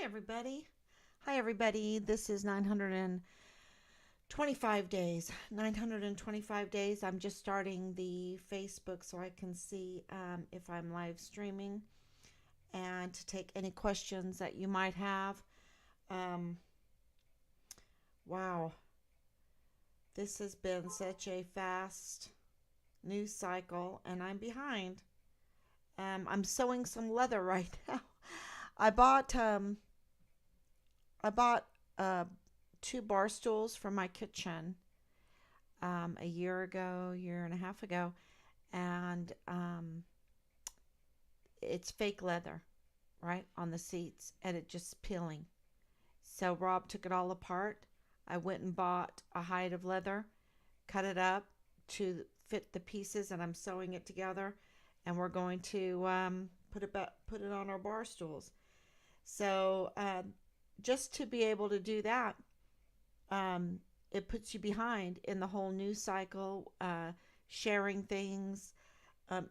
everybody. Hi, everybody. This is 925 days. 925 days. I'm just starting the Facebook so I can see if I'm live streaming and to take any questions that you might have. Um, wow, this has been such a fast news cycle, and I'm behind. I'm sewing some leather right now. I bought um, I bought two bar stools for my kitchen a year ago, year and a half ago, and it's fake leather, right, on the seats, and it just peeling. So Rob took it all apart. I went and bought a hide of leather, cut it up to fit the pieces, and I'm sewing it together, and we're going to put it on our bar stools. So just to be able to do that, um, it puts you behind in the whole news cycle, sharing things.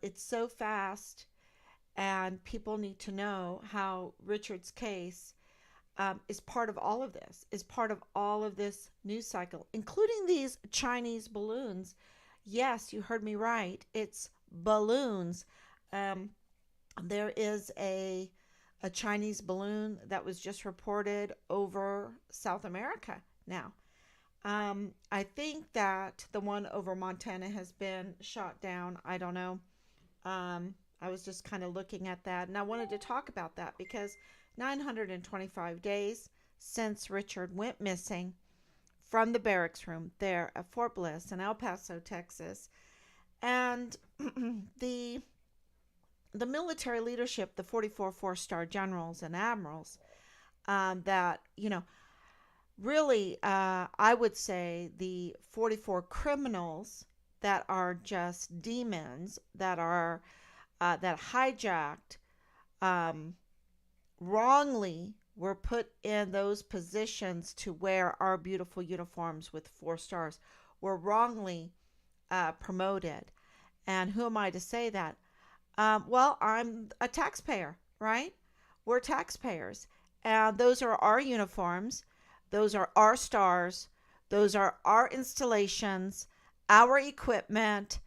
It's so fast, and people need to know how Richard's case is part of all of this, is part of all of this news cycle, including these Chinese balloons. Yes, you heard me right. It's balloons. Um, there is a Chinese balloon that was just reported over South America now. I think that the one over Montana has been shot down. I don't know. I was just kind of looking at that, and I wanted to talk about that because 925 days since Richard went missing from the barracks room there at Fort Bliss in El Paso, Texas, and the the military leadership, the 44 four-star generals and admirals, that really, I would say the 44 criminals that are just demons that hijacked, um, wrongly were put in those positions to wear our beautiful uniforms with 4 stars, were wrongly promoted. And who am I to say that? Well, I'm a taxpayer, right? We're taxpayers. And those are our uniforms. Those are our stars. Those are our installations, our equipment.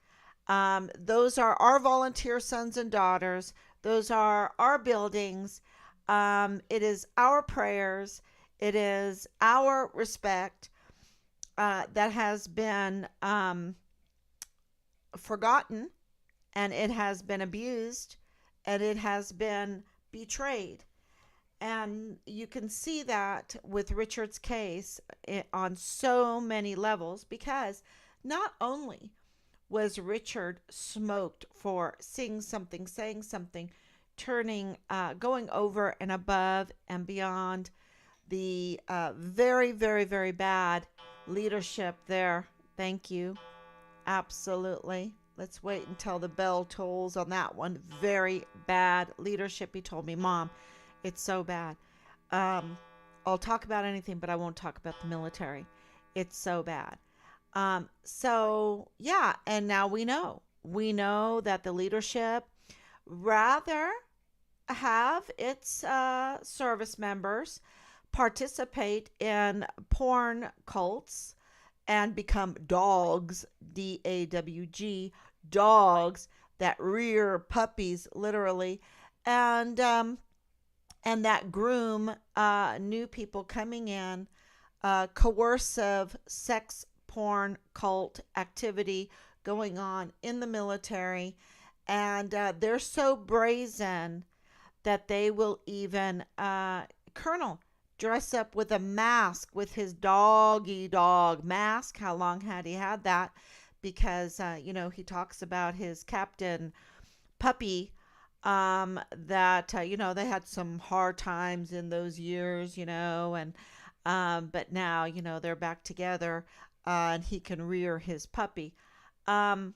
Those are our volunteer sons and daughters. Those are our buildings. It is our prayers. It is our respect that has been forgotten, and it has been abused, and it has been betrayed. And you can see that with Richard's case on so many levels, because not only was Richard smoked for seeing something, saying something, going over and above and beyond the very, very, very bad leadership there. Thank you. Absolutely. Let's wait until the bell tolls on that one. Very bad leadership. He told me, Mom, it's so bad. Um, I'll talk about anything, but I won't talk about the military. It's so bad. So yeah, and now we know. We know that the leadership rather have its service members participate in porn cults and become dogs, DAWG, dogs that rear puppies, literally, and that groom new people coming in, coercive sex porn cult activity going on in the military, and they're so brazen that they will even Colonel dress up with a mask with his doggy dog mask. How long had he had that? Because he talks about his captain puppy, that they had some hard times in those years, and but now they're back together, and he can rear his puppy. um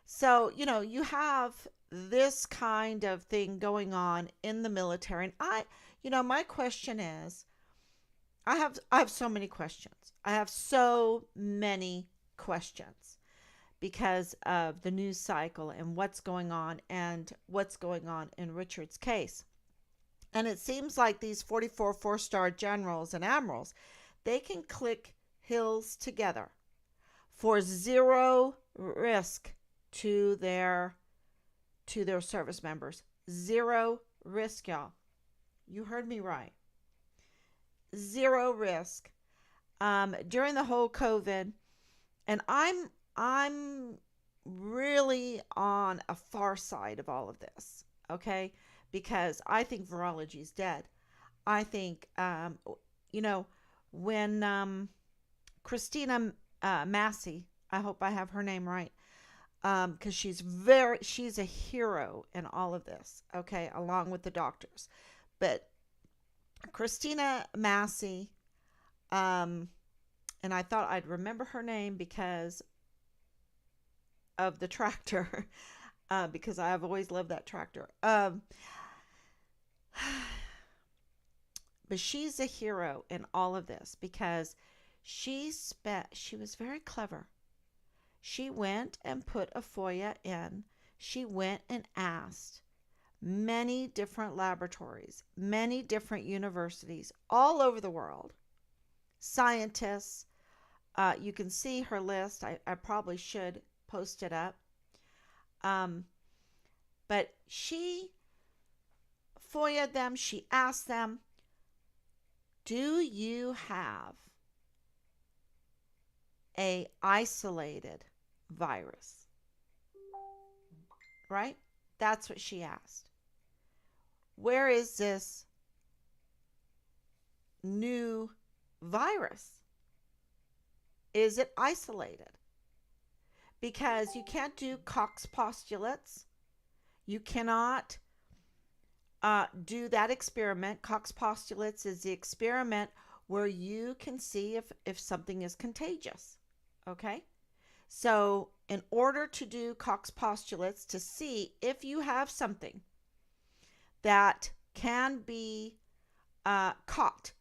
so you have this kind of thing going on in the military, and my question is, I have so many questions. I have so many questions because of the news cycle and what's going on in Richard's case. And it seems like these 44 four-star generals and admirals, they can click hills together for zero risk to their service members. Zero risk, y'all. You heard me right. Zero risk. During the whole COVID, and I'm really on a far side of all of this, okay? Because I think virology is dead. I think, you know, when Christina Massey, I hope I have her name right, because she's a hero in all of this, okay, along with the doctors. But Christina Massey, and I thought I'd remember her name because of the tractor, because I've always loved that tractor. But she's a hero in all of this because she was very clever. She went and put a FOIA in. She went and asked many different laboratories, many different universities all over the world, scientists. You can see her list. I probably should post it up. But she FOIA'd them. She asked them, do you have a isolated virus? Right? That's what she asked. Where is this new virus? Is it isolated? Because you can't do Cox postulates. You cannot do that experiment. Cox postulates is the experiment where you can see if something is contagious. Okay? So in order to do Cox postulates to see if you have something that can be caught,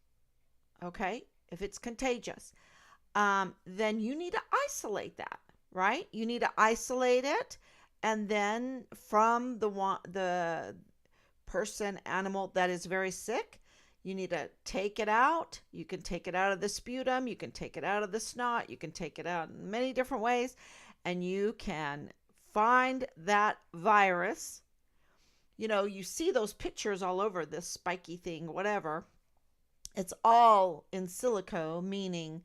okay, if it's contagious, then you need to isolate that, right? You need to isolate it, and then from the person, animal that is very sick, you need to take it out. You can take it out of the sputum, you can take it out of the snot, you can take it out in many different ways, and you can find that virus. You know, you see those pictures all over, this spiky thing, whatever. It's all in silico, meaning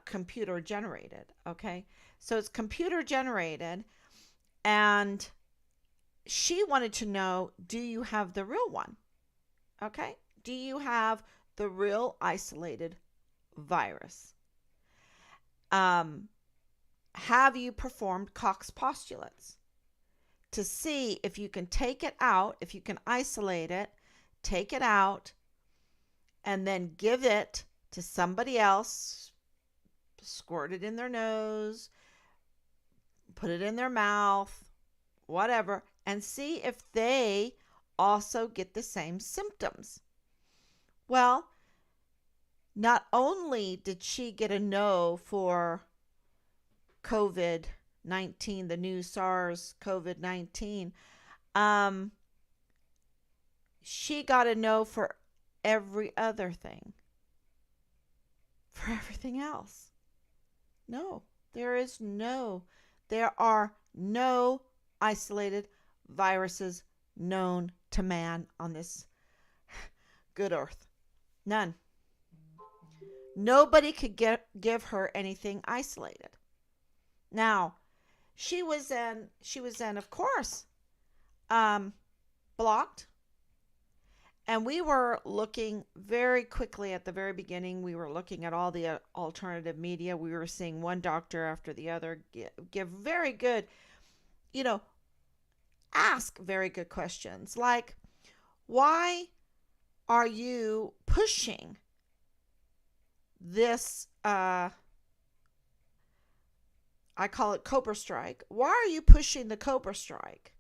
computer generated, okay? So it's computer generated, and she wanted to know, do you have the real one? Okay? Do you have the real isolated virus? Have you performed Cox postulates to see if you can take it out, if you can isolate it, take it out, and then give it to somebody else, squirt it in their nose, put it in their mouth, whatever, and see if they also get the same symptoms? Well, not only did she get a no for COVID-19, the new SARS COVID-19, she got a no for every other thing, for everything else. No, there are no isolated viruses known to man on this good earth. None. Nobody could give her anything isolated. Now, she was then, of course, blocked. And we were looking very quickly at the very beginning. We were looking at all the alternative media. We were seeing one doctor after the other give very good, ask very good questions. Like, why are you pushing this, I call it Cobra Strike. Why are you pushing the Cobra Strike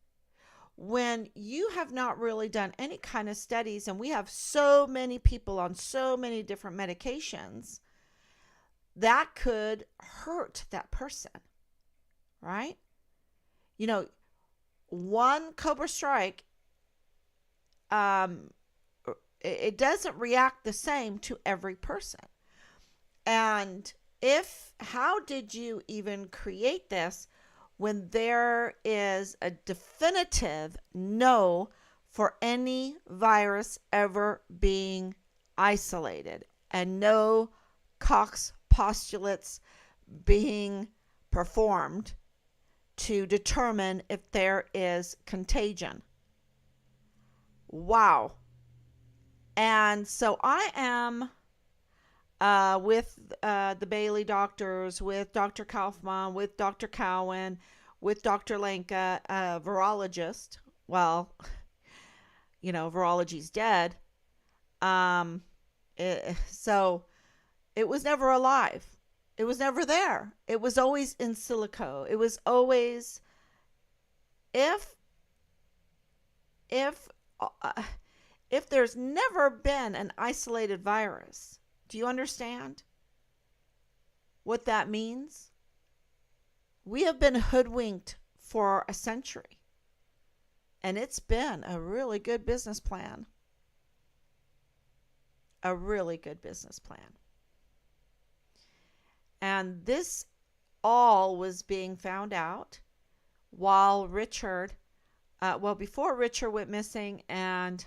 when you have not really done any kind of studies, and we have so many people on so many different medications that could hurt that person, right? One Cobra Strike it doesn't react the same to every person. And how did you even create this when there is a definitive no for any virus ever being isolated and no Cox postulates being performed to determine if there is contagion? Wow. And so I am with the Bailey doctors, with Dr. Kaufman, with Dr. Cowan, with Dr. Lenka, a virologist. Well, virology's dead. Um, so it was never alive. It was never there. It was always in silico. It was always if if uh, if there's never been an isolated virus. Do you understand what that means? We have been hoodwinked for a century, and it's been a really good business plan. A really good business plan. And this all was being found out while before Richard went missing, and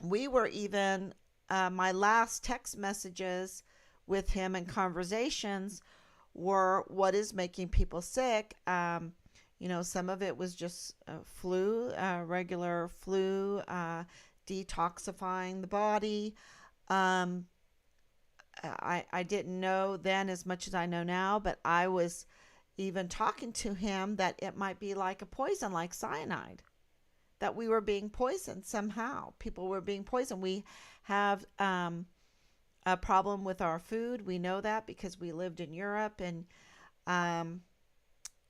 we were even, my last text messages with him and conversations were what is making people sick. Some of it was just flu, regular flu, detoxifying the body. I didn't know then as much as I know now, but I was even talking to him that it might be like a poison, like cyanide, that we were being poisoned somehow. People were being poisoned. We have a problem with our food. We know that because we lived in Europe. And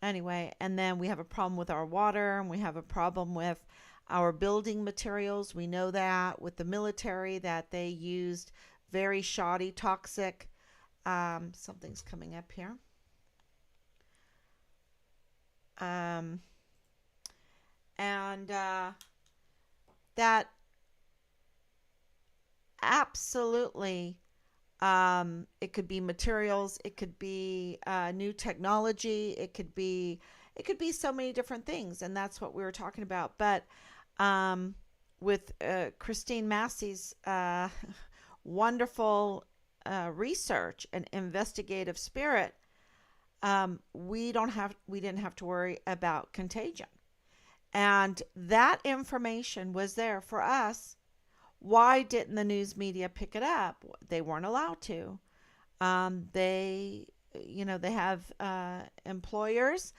anyway, and then we have a problem with our water, and we have a problem with our building materials. We know that with the military, that they used very shoddy, toxic, something's coming up here. And that absolutely, it could be materials, it could be new technology, it could be so many different things, and that's what we were talking about. But with Christine Massey's wonderful research and investigative spirit, we didn't have to worry about contagion. And that information was there for us. Why didn't the news media pick it up? They weren't allowed to. They have employers,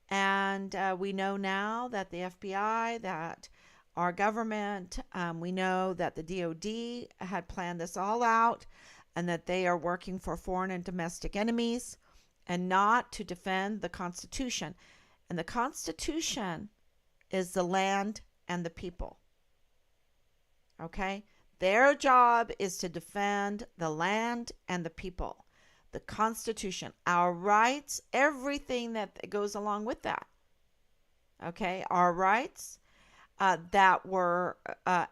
and we know now that the FBI, that our government, we know that the DOD had planned this all out, and that they are working for foreign and domestic enemies and not to defend the Constitution. And the Constitution is the land and the people. Okay? Their job is to defend the land and the people. The Constitution, our rights, everything that goes along with that. Okay? Our rights that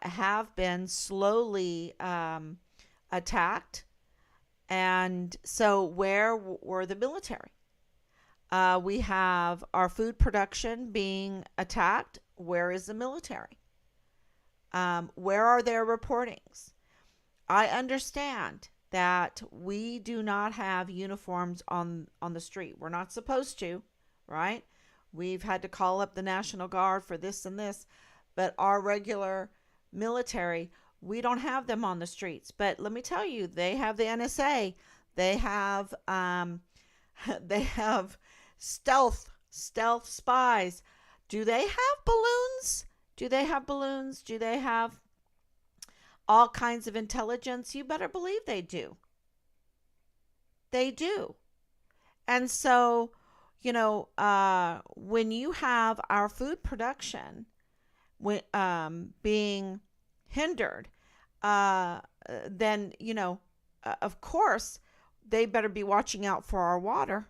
have been slowly attacked. And so where were the military? We have our food production being attacked. Where is the military? Where are their reportings? I understand that we do not have uniforms on the street. We're not supposed to, right? We've had to call up the National Guard for this and this, but our regular military, we don't have them on the streets. But let me tell you, they have the NSA. They have stealth spies. Do they have balloons? Do they have all kinds of intelligence? You better believe they do. They do. And so, when you have our food production being hindered, then, of course, they better be watching out for our water.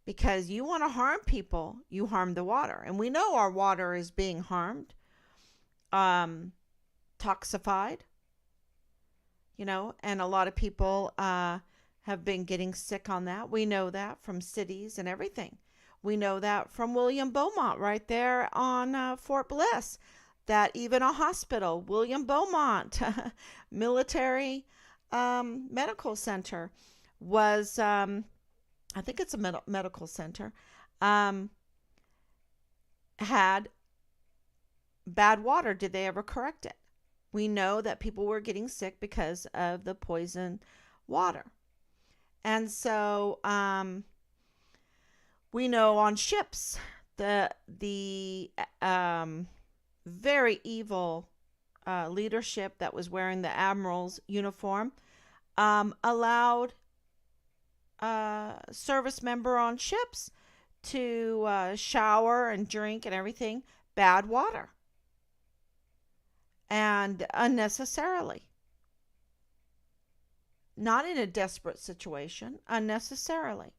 Because you want to harm people, you harm the water. And we know our water is being harmed. toxified, and a lot of people have been getting sick on that. We know that from cities and everything. We know that from William Beaumont right there on Fort Bliss, that even a hospital, William Beaumont Military Medical Center, was, I think it's a medical center, had bad water. Did they ever correct it? We know that people were getting sick because of the poison water. And so we know on ships, the very evil leadership that was wearing the admiral's uniform allowed service member on ships to shower and drink and everything bad water, and unnecessarily, not in a desperate situation, unnecessarily.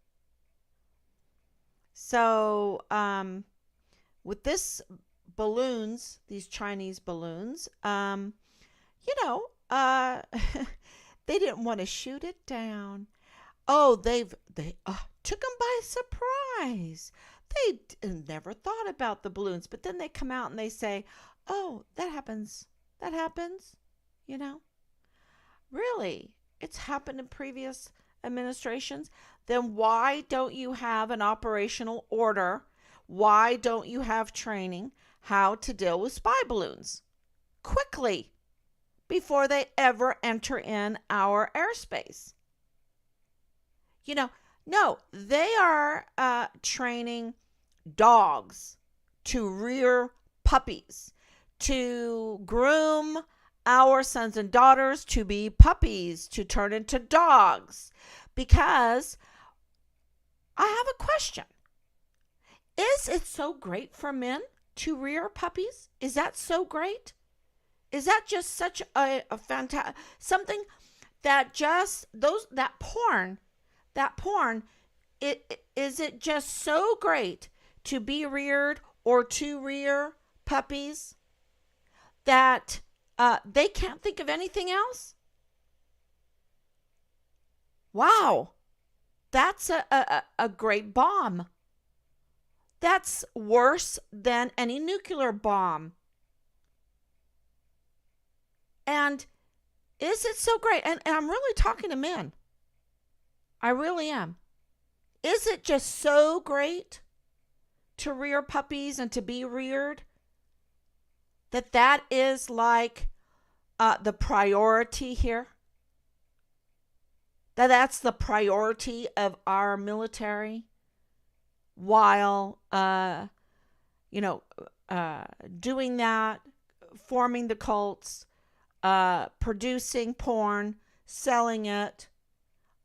So with these Chinese balloons, they didn't want to shoot it down. Oh, they took them by surprise. They never thought about the balloons, but then they come out and they say, "Oh, that happens. That happens." Really, it's happened in previous administrations. Then why don't you have an operational order? Why don't you have training how to deal with spy balloons quickly before they ever enter in our airspace? No, they are training dogs to rear puppies, to groom our sons and daughters to be puppies, to turn into dogs. Because I have a question. Is it so great for men to rear puppies? Is that so great? Is that just such a fantastic something that just that porn, is it just so great to be reared or to rear puppies that they can't think of anything else? Wow, that's a great bomb. That's worse than any nuclear bomb. And is it so great? And I'm really talking to men. I really am. Is it just so great to rear puppies and to be reared that is like the priority here? That's the priority of our military, while doing that, forming the cults, producing porn, selling it,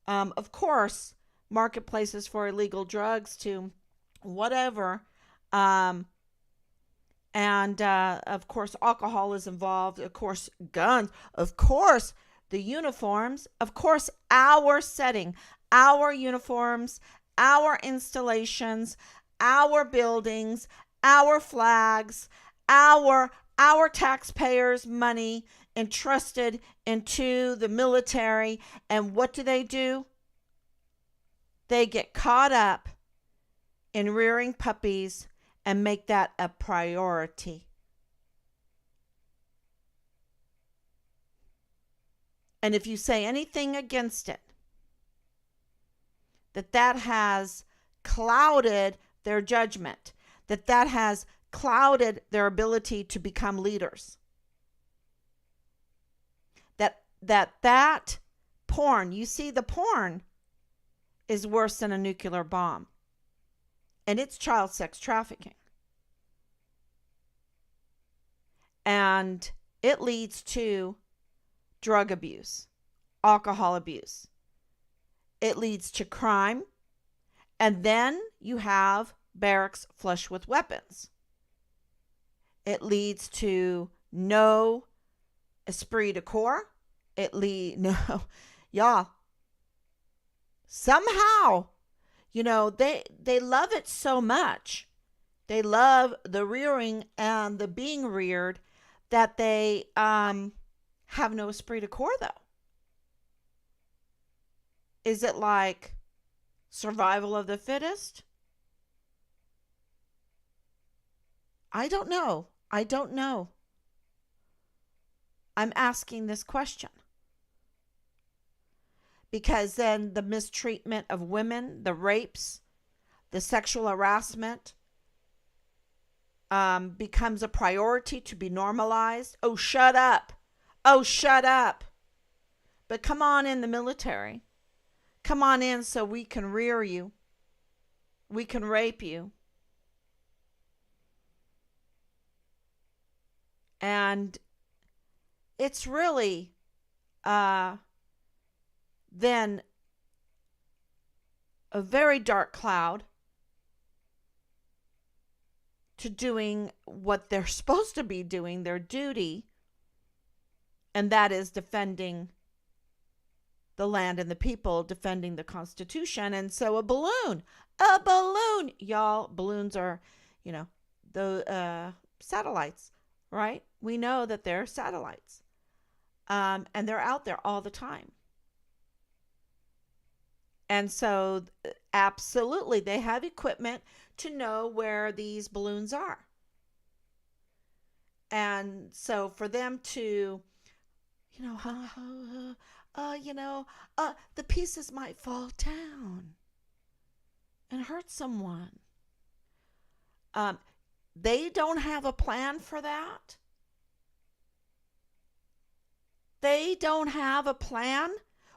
of course, marketplaces for illegal drugs to whatever, and of course alcohol is involved, of course guns, of course the uniforms, of course our setting, our uniforms, our installations, our buildings, our flags, our taxpayers' money entrusted into the military. And what do? They get caught up in rearing puppies and make that a priority. And if you say anything against it, that has clouded their judgment, that has clouded their ability to become leaders, that porn, you see, the porn is worse than a nuclear bomb, and it's child sex trafficking, and it leads to drug abuse, alcohol abuse. It leads to crime, and then you have barracks flush with weapons. It leads to no esprit de corps. Y'all. Somehow, they love it so much. They love the rearing and the being reared that they have no esprit de corps, though? Is it like survival of the fittest? I don't know. I don't know. I'm asking this question. Because then the mistreatment of women, the rapes, the sexual harassment becomes a priority to be normalized. Oh, shut up. Oh, shut up. But come on in the military. Come on in so we can rear you. We can rape you. And it's really then a very dark cloud to doing what they're supposed to be doing, their duty, and that is defending the land and the people, defending the Constitution. And so a balloon, y'all, balloons are, the satellites, right? We know that they're satellites, and they're out there all the time. And so absolutely, they have equipment to know where these balloons are. And so for them to, the pieces might fall down and hurt someone. They don't have a plan for that. They don't have a plan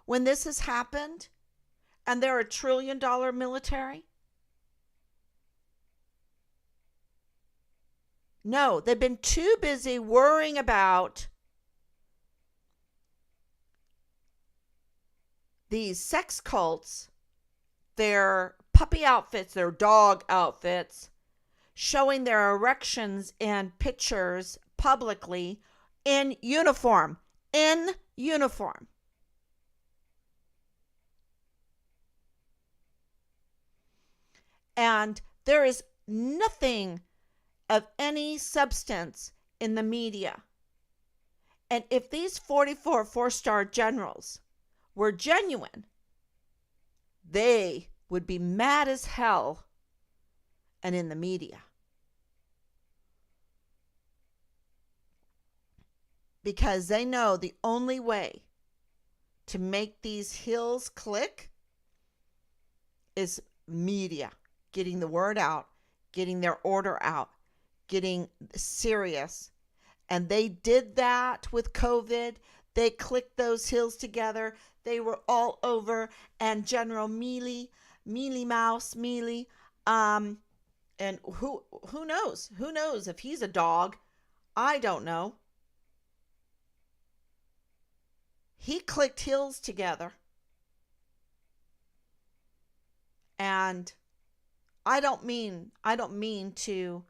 when this has happened and they're $1 trillion military. No, they've been too busy worrying about these sex cults, their puppy outfits, their dog outfits, showing their erections in pictures publicly in uniform. In uniform. And there is nothing of any substance in the media. And if these 44 four-star generals were genuine, they would be mad as hell and in the media. Because they know the only way to make these hills click is media, getting the word out, getting their order out, getting serious. And they did that with COVID. They clicked those hills together. They were all over. And General Mealy, and who knows? Who knows if he's a dog? I don't know. He clicked hills together. And I don't mean to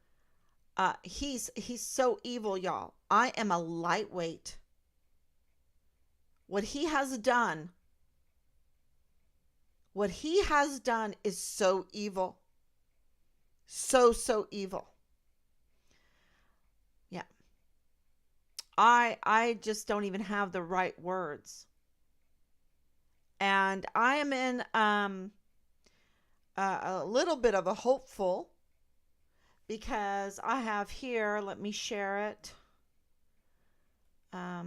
he's so evil, y'all. I am a lightweight. What he has done is so evil. So evil. Yeah. I just don't even have the right words. And I am in a little bit of a hopeful, because I have here, let me share it. I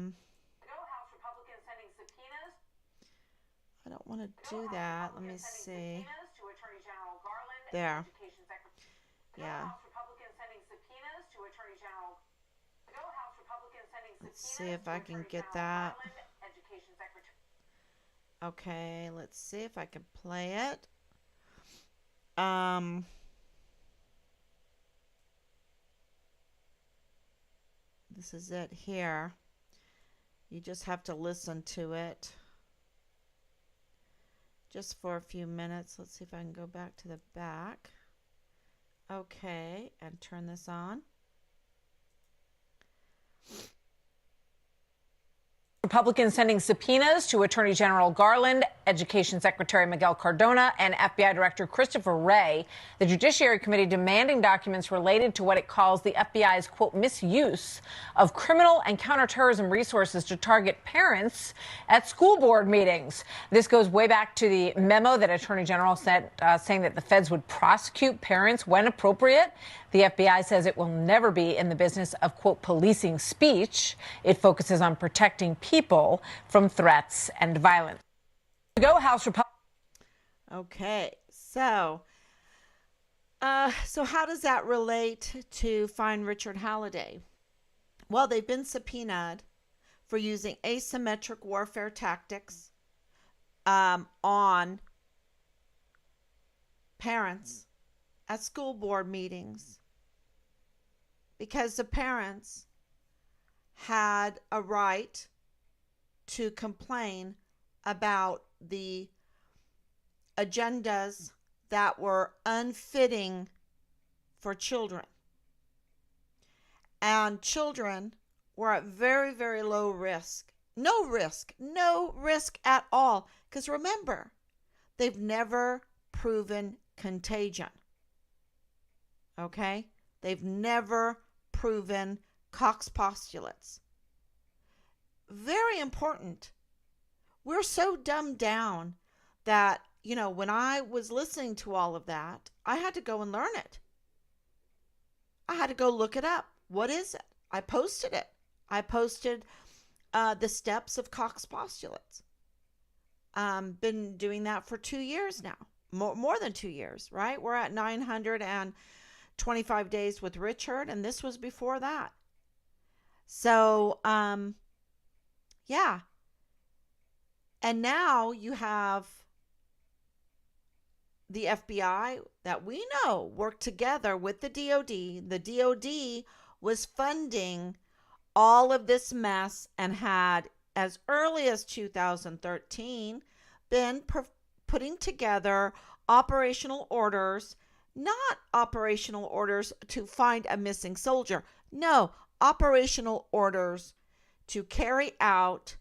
don't want to do that. Let me see. There. Yeah. Let's see if I can get that. Okay, let's see if I can play it. This is it here. You just have to listen to it just for a few minutes. Let's see if I can go back to the back. Okay, and turn this on. Republicans sending subpoenas to Attorney General Garland Education Secretary Miguel Cardona and FBI Director Christopher Wray. The Judiciary Committee demanding documents related to what it calls the FBI's, quote, misuse of criminal and counterterrorism resources to target parents at school board meetings. This goes way back to the memo that Attorney General sent saying that the feds would prosecute parents when appropriate. The FBI says it will never be in the business of, quote, policing speech. It focuses on protecting people from threats and violence. Go House Republicans. Okay, so how does that relate to Find Richard Halliday? Well, they've been subpoenaed for using asymmetric warfare tactics on parents at school board meetings because the parents had a right to complain about the agendas that were unfitting for children. And children were at very, very low risk. No risk at all. Because remember, they've never proven contagion. Okay? They've never proven Cox postulates. Very important. We're so dumbed down that, when I was listening to all of that, I had to go and learn it. I had to go look it up. What is it? I posted it. I posted the steps of Cox postulates. Been doing that for 2 years now. More than 2 years, right? We're at 925 days with Richard, and this was before that. So, yeah. And now you have the FBI that we know worked together with the DOD. The DOD was funding all of this mess and had, as early as 2013, been putting together operational orders, not operational orders to find a missing soldier. No, operational orders to carry out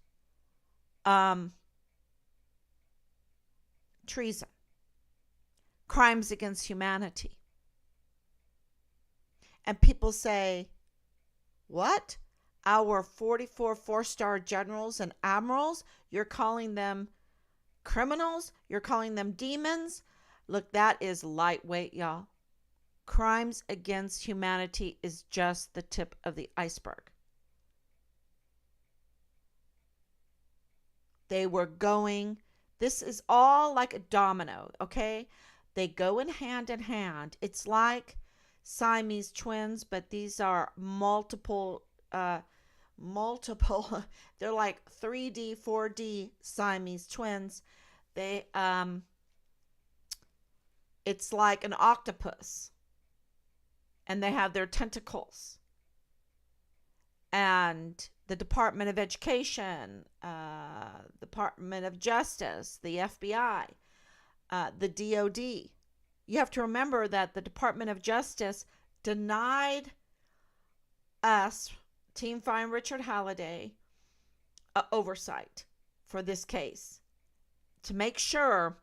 treason, crimes against humanity. And people say, what? Our 44 four-star generals and admirals, you're calling them criminals? You're calling them demons? Look, that is lightweight, y'all. Crimes against humanity is just the tip of the iceberg. They were going, this is all like a domino, okay? They go in hand. It's like Siamese twins, but these are multiple, they're like 3D, 4D Siamese twins. They, it's like an octopus, and they have their tentacles. And the Department of Education, Department of Justice, the FBI, the DOD. You have to remember that the Department of Justice denied us, Team Find Richard Halliday, oversight for this case to make sure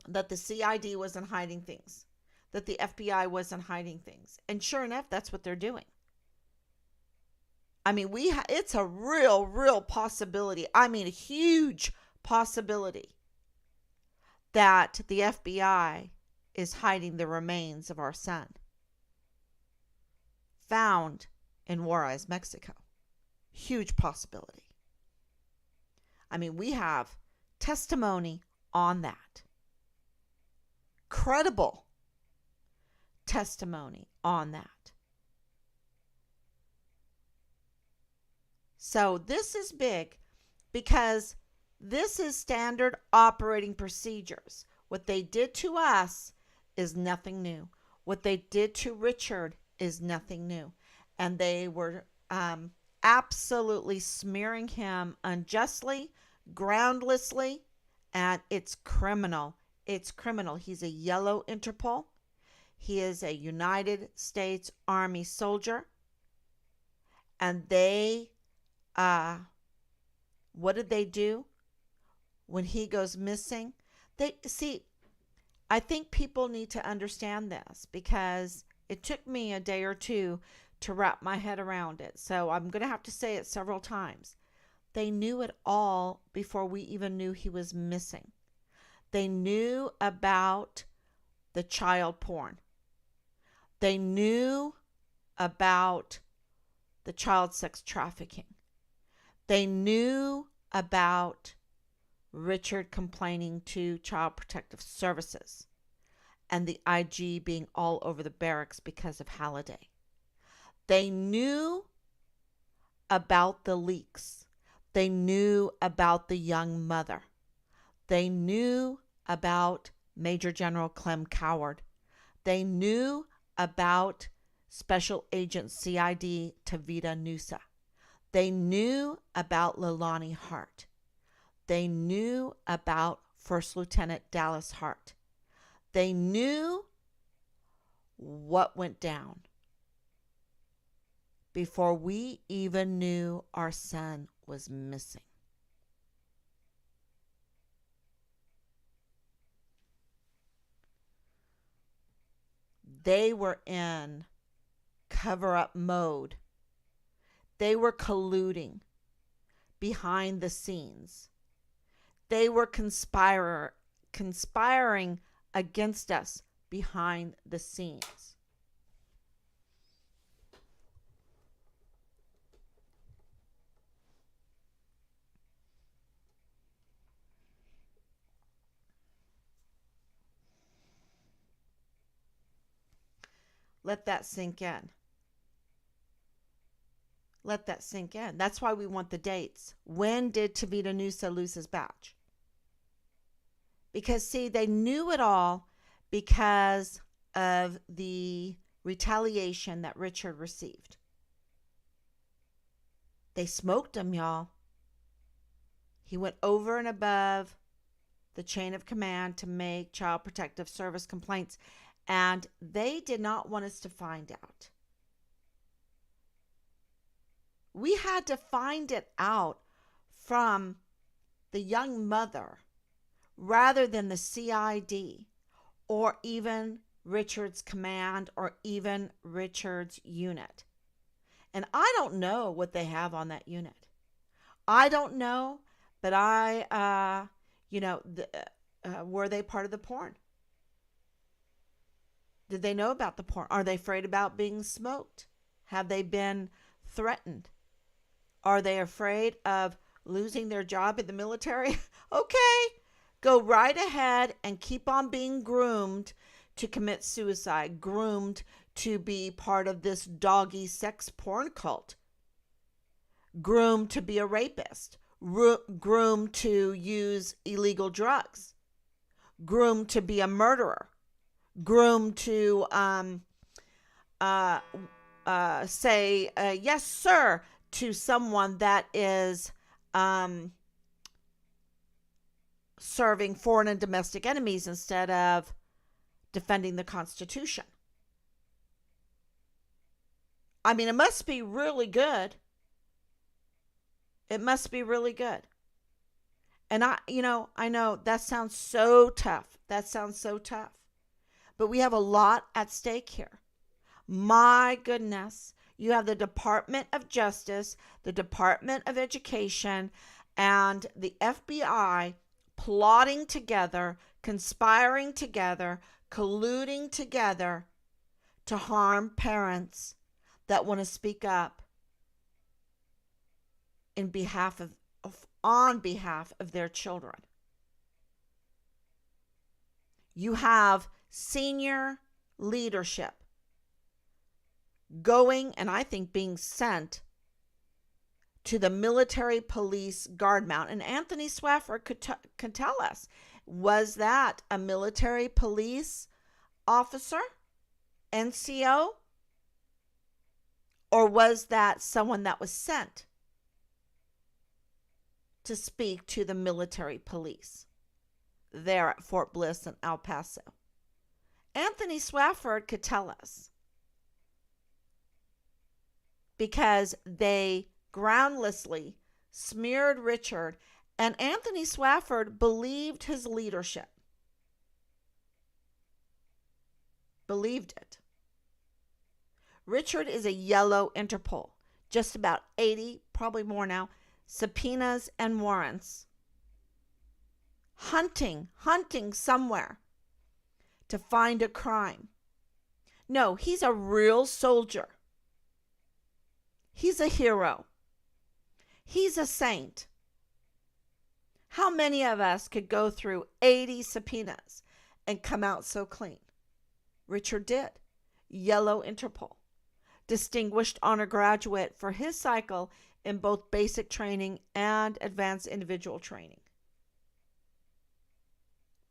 that the CID wasn't hiding things, that the FBI wasn't hiding things. And sure enough, that's what they're doing. I mean, it's a real possibility. I mean, a huge possibility that the FBI is hiding the remains of our son found in Juarez, Mexico. Huge possibility. I mean, we have testimony on that. Credible testimony on that. So this is big because this is standard operating procedures. What they did to us is nothing new. What they did to Richard is nothing new. And they were absolutely smearing him unjustly, groundlessly, and it's criminal. It's criminal. He's a yellow Interpol. He is a United States Army soldier. And they, what did they do? when he goes missing. They see, I think people need to understand this because it took me a day or two to wrap my head around it. So I'm going to have to say it several times. They knew it all before we even knew he was missing. They knew about the child porn. They knew about the child sex trafficking. They knew about Richard complaining to Child Protective Services and the IG being all over the barracks because of Halliday. They knew about the leaks. They knew about the young mother. They knew about Major General Clem Coward. They knew about Special Agent CID Tavita Nusa. They knew about Leilani Hart. They knew about First Lieutenant Dallas Hart. They knew what went down before we even knew our son was missing. They were in cover-up mode. They were colluding behind the scenes. They were conspiring against us behind the scenes. Let that sink in. Let that sink in. That's why we want the dates. When did Tavita Nusa lose his badge? Because, see, they knew it all because of the retaliation that Richard received. They smoked him, y'all. He went over and above the chain of command to make Child Protective Service complaints, and they did not want us to find out. We had to find it out from the young mother rather than the CID or even Richard's command or even Richard's unit. And I don't know what they have on that unit. I don't know, but were they part of the porn? Did they know about the porn? Are they afraid about being smoked? Have they been threatened? Are they afraid of losing their job in the military? Okay, go right ahead and keep on being groomed to commit suicide, groomed to be part of this doggy sex porn cult, groomed to be a rapist, groomed to use illegal drugs, groomed to be a murderer, groomed to say yes sir to someone that is serving foreign and domestic enemies instead of defending the Constitution. I mean, it must be really good. It must be really good. And I know that sounds so tough. That sounds so tough. But we have a lot at stake here. My goodness. You have the Department of Justice, the Department of Education, and the FBI plotting together, conspiring together, colluding together to harm parents that want to speak up on behalf of their children. You have senior leadership going, and I think being sent to the military police guard mount. And Anthony Swafford could tell us, was that a military police officer, NCO, or was that someone that was sent to speak to the military police there at Fort Bliss and El Paso? Anthony Swafford could tell us, because they groundlessly smeared Richard And Anthony Swafford believed his leadership. Believed it. Richard is a yellow Interpol. Just about 80, probably more now, subpoenas and warrants. Hunting somewhere to find a crime. No, he's a real soldier. He's a hero. He's a saint. How many of us could go through 80 subpoenas and come out so clean? Richard did. Yellow Interpol. Distinguished honor graduate for his cycle in both basic training and advanced individual training.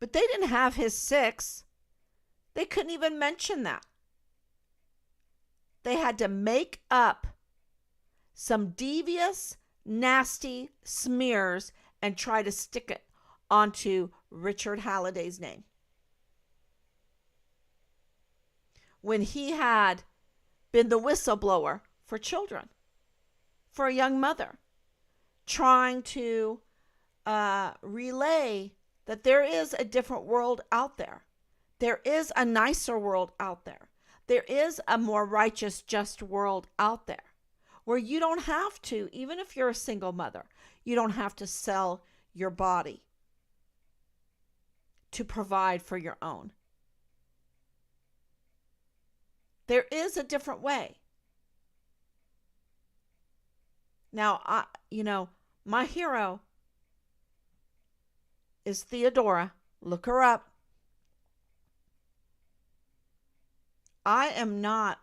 But they didn't have his 6. They couldn't even mention that. They had to make up some devious, nasty smears and try to stick it onto Richard Halliday's name. When he had been the whistleblower for children, for a young mother, trying to relay that there is a different world out there. There is a nicer world out there. There is a more righteous, just world out there where you don't have to, even if you're a single mother, you don't have to sell your body to provide for your own. There is a different way. Now, my hero is Theodora. Look her up. I am not,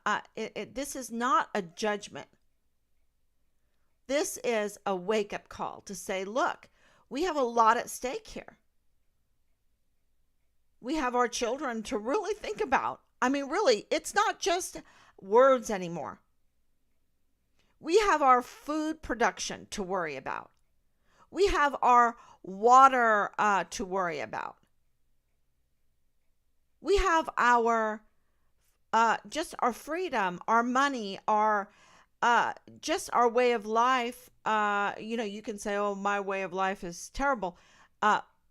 this is not a judgment. This is a wake-up call to say, look, we have a lot at stake here. We have our children to really think about. I mean, really, it's not just words anymore. We have our food production to worry about. We have our water to worry about. We have our just our freedom, our money, our just our way of life. You can say, "Oh, my way of life is terrible."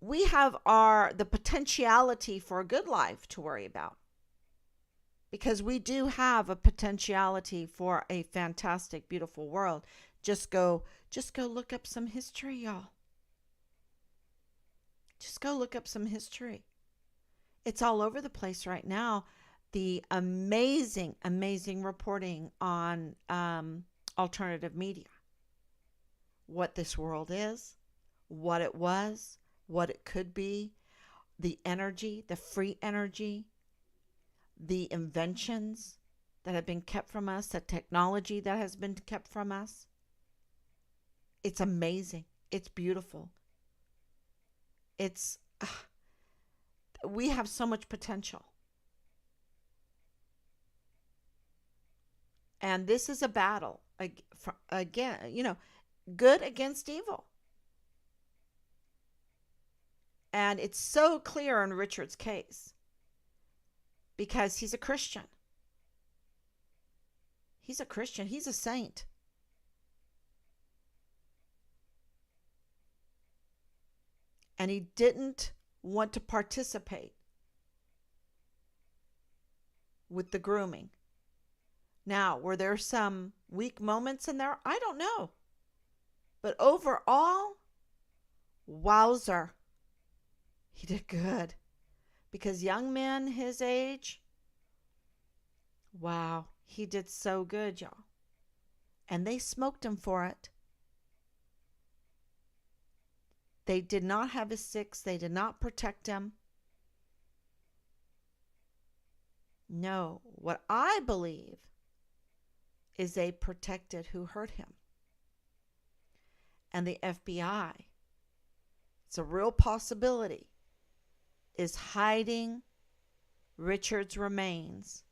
We have the potentiality for a good life to worry about, because we do have a potentiality for a fantastic, beautiful world. Just go look up some history, y'all. Just go look up some history. It's all over the place right now. The amazing, amazing reporting on alternative media. What this world is, what it was, what it could be, the energy, the free energy, the inventions that have been kept from us, the technology that has been kept from us. It's amazing. It's beautiful. We have so much potential. And this is a battle, again, good against evil. And it's so clear in Richard's case because he's a Christian. He's a Christian. He's a saint. And he didn't want to participate with the grooming. Now, were there some weak moments in there? I don't know. But overall, wowzer, he did good. Because young men his age, wow, he did so good, y'all. And they smoked him for it. They did not have his 6. They did not protect him. No, what I believe is they protected who hurt him. And the FBI, it's a real possibility, is hiding Richard's remains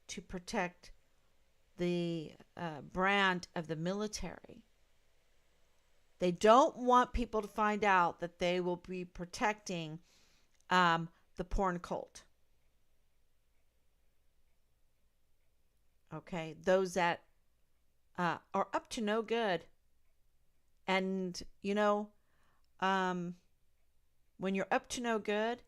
to protect the brand of the military. They don't want people to find out that they will be protecting the porn cult. Okay, those that are up to no good. And, when you're up to no good,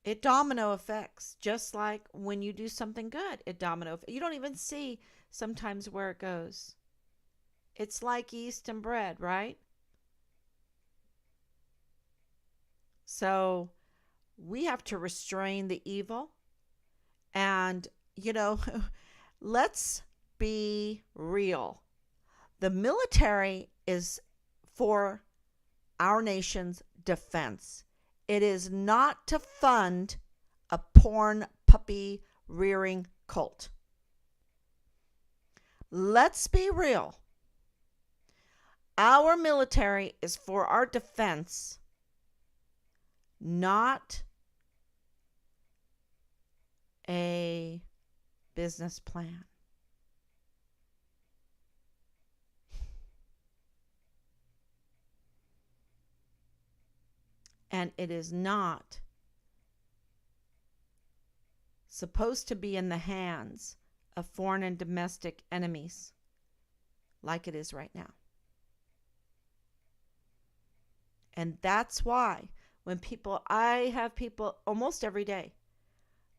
it domino effects. Just like when you do something good, it domino. You don't even see sometimes where it goes. It's like yeast and bread, right? So we have to restrain the evil. And, let's be real. The military is for our nation's defense. It is not to fund a porn puppy rearing cult. Let's be real. Our military is for our defense, not a business plan. And it is not supposed to be in the hands of foreign and domestic enemies like it is right now. And that's why when I have people almost every day,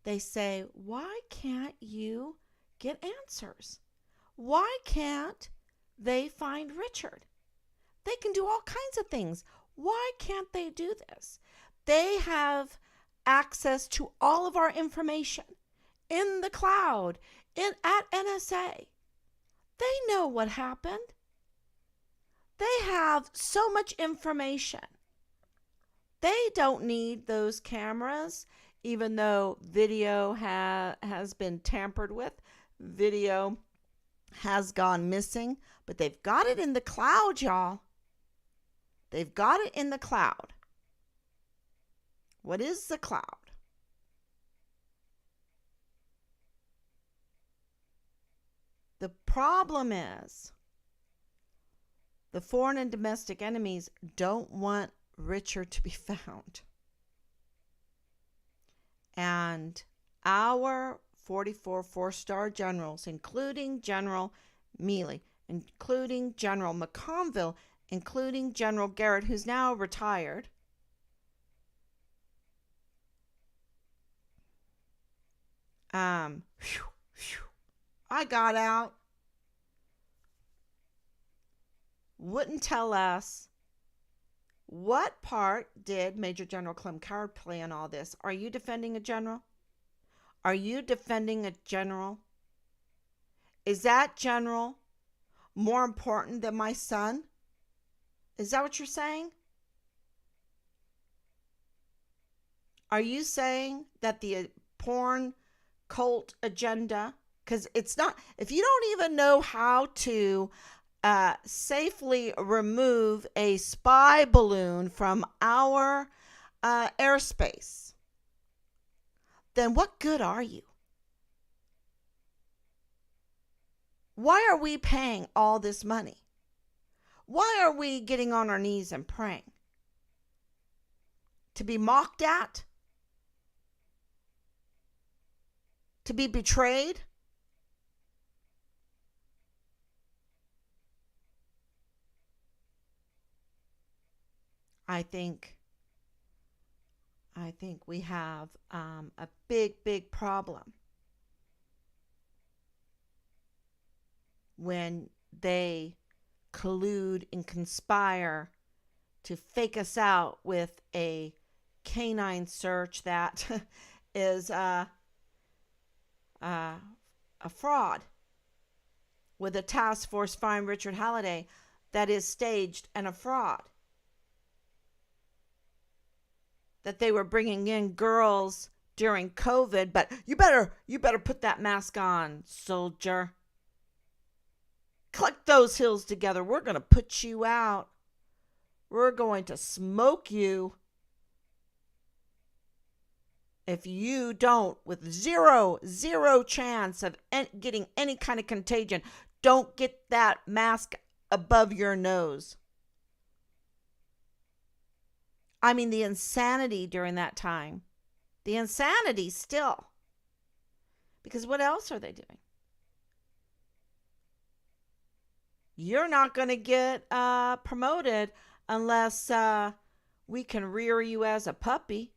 they say, why can't you get answers? Why can't they find Richard? They can do all kinds of things. Why can't they do this? They have access to all of our information in the cloud, at NSA. They know what happened. They have so much information. They don't need those cameras, even though video has been tampered with. Video has gone missing, but they've got it in the cloud, y'all. They've got it in the cloud. What is the cloud? The problem is the foreign and domestic enemies don't want Richard to be found. And our 44 four-star generals, including General Mealy, including General McConville, including General Garrett, who's now retired, I got out, wouldn't tell us what part did Major General Clem Coward play in all this. Are you defending a general? Are you defending a general? Is that general more important than my son? Is that what you're saying? Are you saying that the porn cult agenda, because it's not, if you don't even know how to safely remove a spy balloon from our airspace, then what good are you? Why are we paying all this money? Why are we getting on our knees and praying? To be mocked at? To be betrayed? I think we have a big problem when they collude and conspire to fake us out with a canine search that is a fraud, with a task force Find Richard Halliday that is staged and a fraud. That they were bringing in girls during COVID, but you better put that mask on, soldier. Collect those heels together. We're going to put you out. We're going to smoke you if you don't, with zero chance of getting any kind of contagion. Don't get that mask above your nose. I mean, the insanity during that time. The insanity still. Because what else are they doing? You're not going to get promoted unless We can rear you as a puppy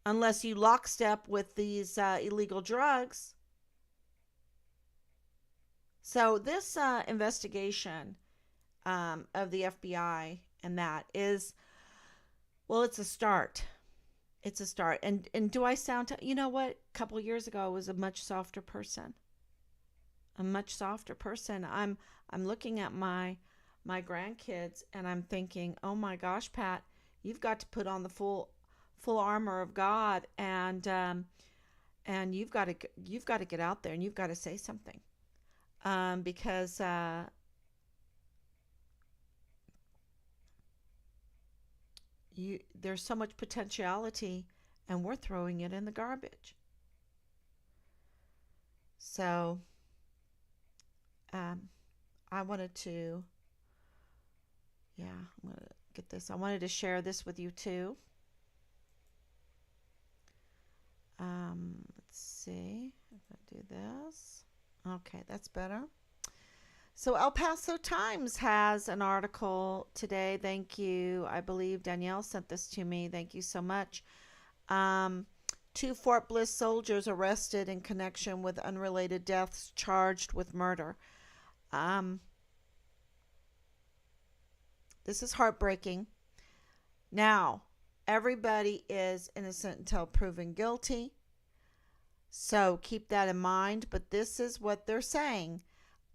unless you lockstep with these illegal drugs. So this investigation of the FBI and that is, well, it's a start. It's a start. And do I sound? You know what? A couple years ago, I was a much softer person. A much softer person. I'm looking at my grandkids and I'm thinking, oh my gosh, Pat, you've got to put on the full armor of God, and you've got to get out there and you've got to say something, because there's so much potentiality and we're throwing it in the garbage. So um, I wanted to, yeah, I'm gonna get this. I wanted to share this with you too. Let's see if I do this. Okay, that's better. So El Paso Times has an article today. Thank you. I believe Danielle sent this to me. Thank you so much. Um, Two Fort Bliss soldiers arrested in connection with unrelated deaths, charged with murder. Um, this is heartbreaking. Now, everybody is innocent until proven guilty. So keep that in mind. But this is what they're saying.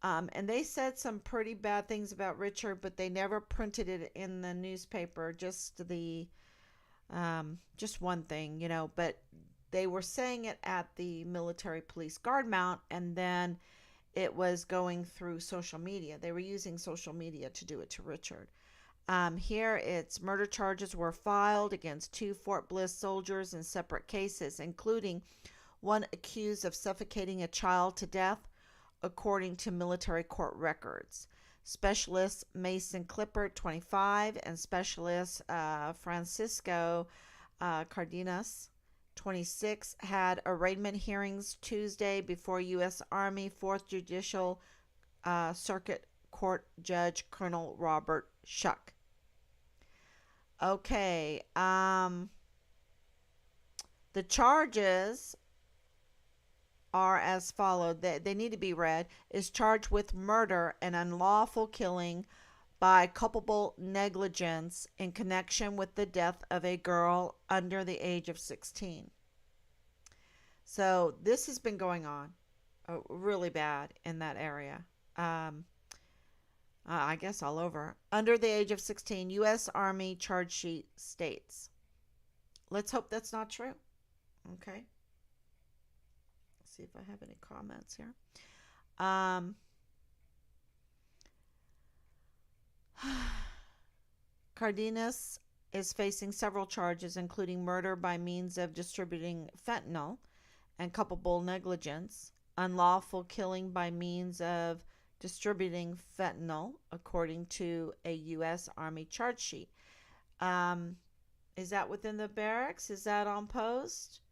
And they said some pretty bad things about Richard, but they never printed it in the newspaper. Just one thing, But they were saying it at the military police guard mount, and then it was going through social media. They were using social media to do it to Richard. Here it's murder charges were filed against two Fort Bliss soldiers in separate cases, including one accused of suffocating a child to death, according to military court records. Specialist Mason Clippert, 25, and Specialist Francisco Cardenas, 26, had arraignment hearings Tuesday before U.S. Army 4th Judicial Circuit Court Judge Colonel Robert Schuck. Okay, the charges are as followed. They need to be read. Is charged with murder and unlawful killing by culpable negligence in connection with the death of a girl under the age of 16. So this has been going on really bad in that area. I guess all over. Under the age of 16, U.S. Army charge sheet states. Let's hope that's not true. Okay. See if I have any comments here. Cardenas is facing several charges, including murder by means of distributing fentanyl and culpable negligence, unlawful killing by means of distributing fentanyl, according to a U.S. Army charge sheet. Is that within the barracks? Is that on post?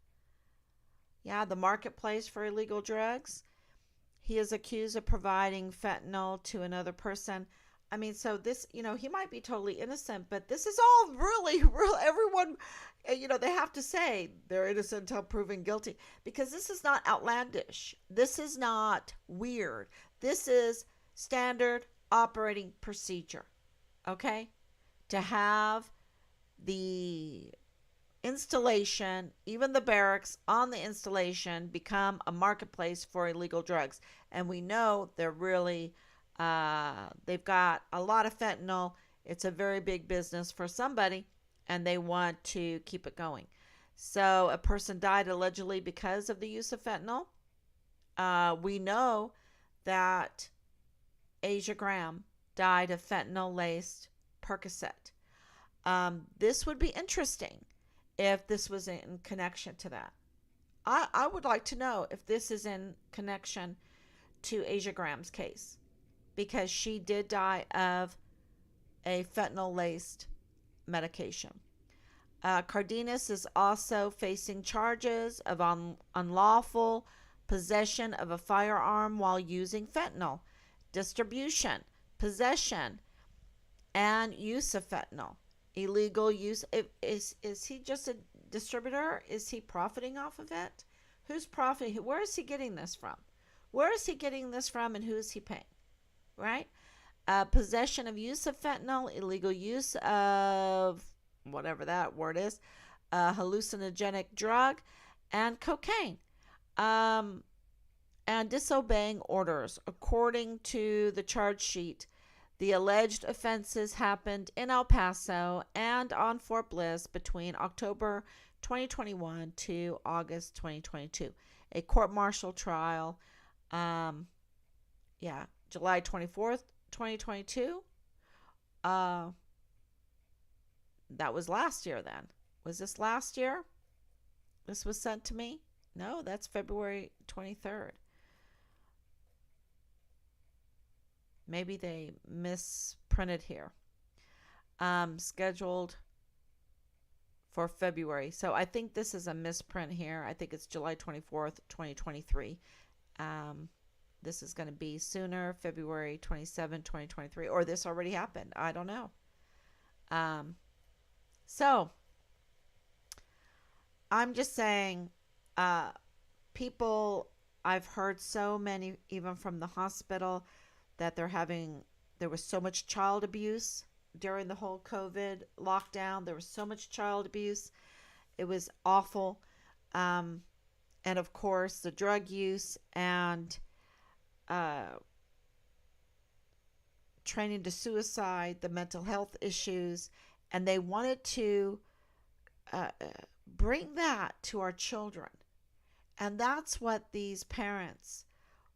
Yeah, the marketplace for illegal drugs. He is accused of providing fentanyl to another person. I mean, so this, he might be totally innocent, but this is all really, real. Everyone, they have to say they're innocent until proven guilty, because this is not outlandish. This is not weird. This is standard operating procedure, okay? To have the installation, even the barracks on the installation, become a marketplace for illegal drugs. And we know they're really, they've got a lot of fentanyl. It's a very big business for somebody, and they want to keep it going. So a person died allegedly because of the use of fentanyl. We know that Asia Graham died of fentanyl-laced Percocet. This would be interesting if this was in connection to that. I would like to know if this is in connection to Asia Graham's case, because she did die of a fentanyl-laced medication. Cardenas is also facing charges of unlawful possession of a firearm while using fentanyl, distribution, possession, and use of fentanyl. Illegal use. Is he just a distributor? Is he profiting off of it? Who's profiting? Where is he getting this from? Where is he getting this from, and who is he paying? Right? Possession of use of fentanyl, illegal use of whatever that word is, hallucinogenic drug, and cocaine. And disobeying orders. According to the charge sheet, the alleged offenses happened in El Paso and on Fort Bliss between October 2021 to August 2022. A court-martial trial, July 24th, 2022. That was last year then. Was this last year? This was sent to me? No, that's February 23rd. Maybe they misprinted here. Scheduled for February. So I think this is a misprint here. I think it's July 24th, 2023. This is going to be sooner, February 27, 2023. Or this already happened. I don't know. So I'm just saying, people, I've heard so many, even from the hospital, that there was so much child abuse during the whole COVID lockdown. There was so much child abuse. It was awful. And of course, the drug use and training to suicide, the mental health issues. And they wanted to bring that to our children. And that's what these parents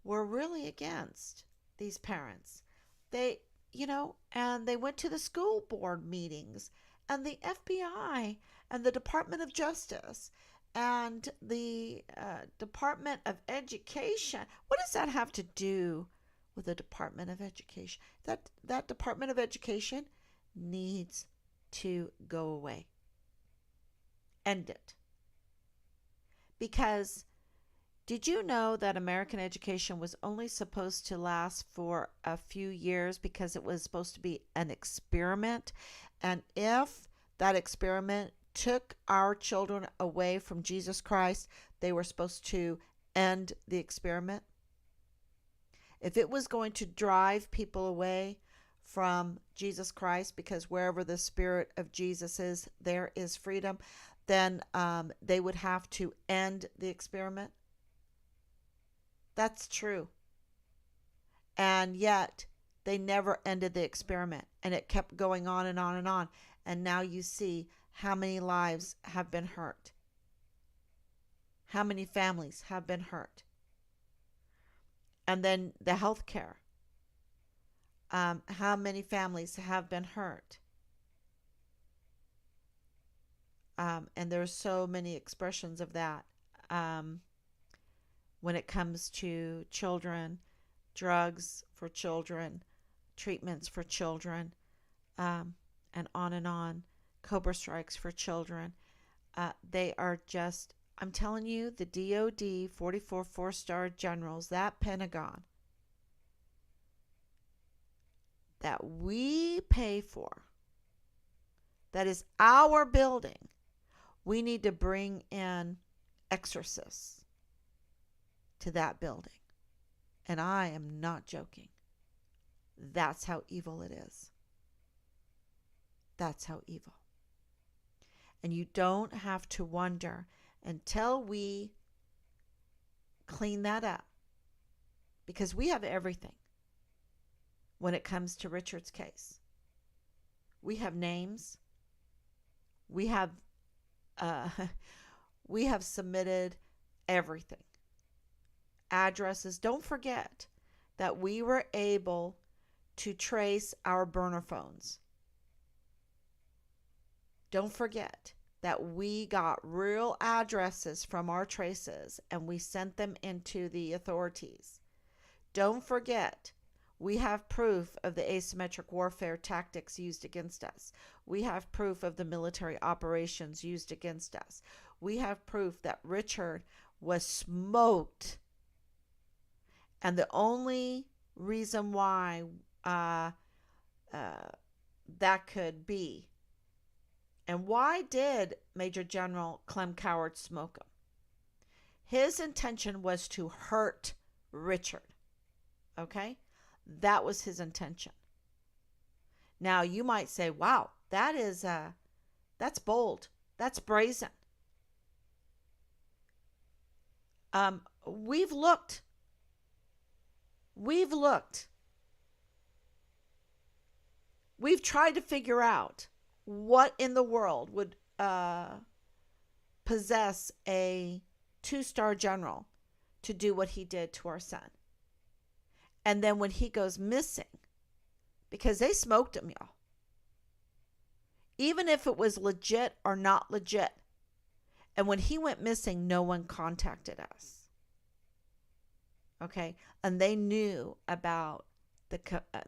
were really against. These parents, they went to the school board meetings, and the FBI and the Department of Justice and the Department of Education. What does that have to do with the Department of Education? That Department of Education needs to go away. End it. Because did you know that American education was only supposed to last for a few years because it was supposed to be an experiment? And if that experiment took our children away from Jesus Christ, they were supposed to end the experiment? If it was going to drive people away from Jesus Christ, because wherever the Spirit of Jesus is, there is freedom, then they would have to end the experiment. That's true. And yet, they never ended the experiment. And it kept going on and on and on. And now you see how many lives have been hurt. How many families have been hurt. And then the health care. How many families have been hurt. And there's so many expressions of that. When it comes to children, drugs for children, treatments for children, and on, Cobra strikes for children. They are just, I'm telling you, the DOD, 44 four-star generals, that Pentagon, that we pay for, that is our building, we need to bring in exorcists to that building. And I am not joking. That's how evil it is. That's how evil. And you don't have to wonder until we clean that up, because we have everything when it comes to Richard's case. We have names. We have submitted everything. Addresses. Don't forget that we were able to trace our burner phones. Don't forget that we got real addresses from our traces and we sent them into the authorities. Don't forget, we have proof of the asymmetric warfare tactics used against us. We have proof of the military operations used against us. We have proof that Richard was smoked. And the only reason why that could be. And why did Major General Clem Coward smoke him? His intention was to hurt Richard. Okay? That was his intention. Now you might say, wow, that's bold. That's brazen. We've looked. We've tried to figure out what in the world would possess a 2-star general to do what he did to our son. And then when he goes missing, because they smoked him, y'all. Even if it was legit or not legit. And when he went missing, no one contacted us. Okay? And they knew about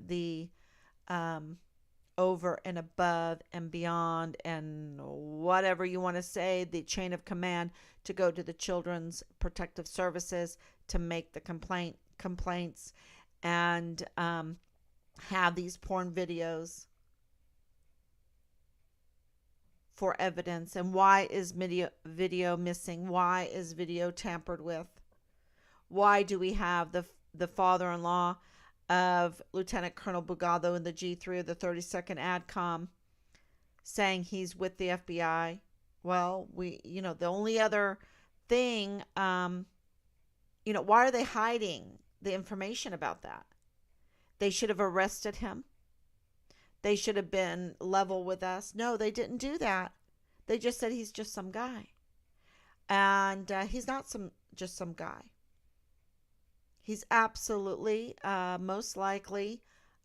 the over and above and beyond and whatever you want to say, the chain of command to go to the Children's Protective Services to make the complaints and have these porn videos for evidence. And why is video missing? Why is video tampered with? Why do we have the father-in-law of Lieutenant Colonel Bugado in the G3 of the 32nd ADCOM saying he's with the FBI? Well, the only other thing, why are they hiding the information about that? They should have arrested him. They should have been level with us. No, they didn't do that. They just said he's just some guy. And he's not just some guy. He's absolutely, most likely,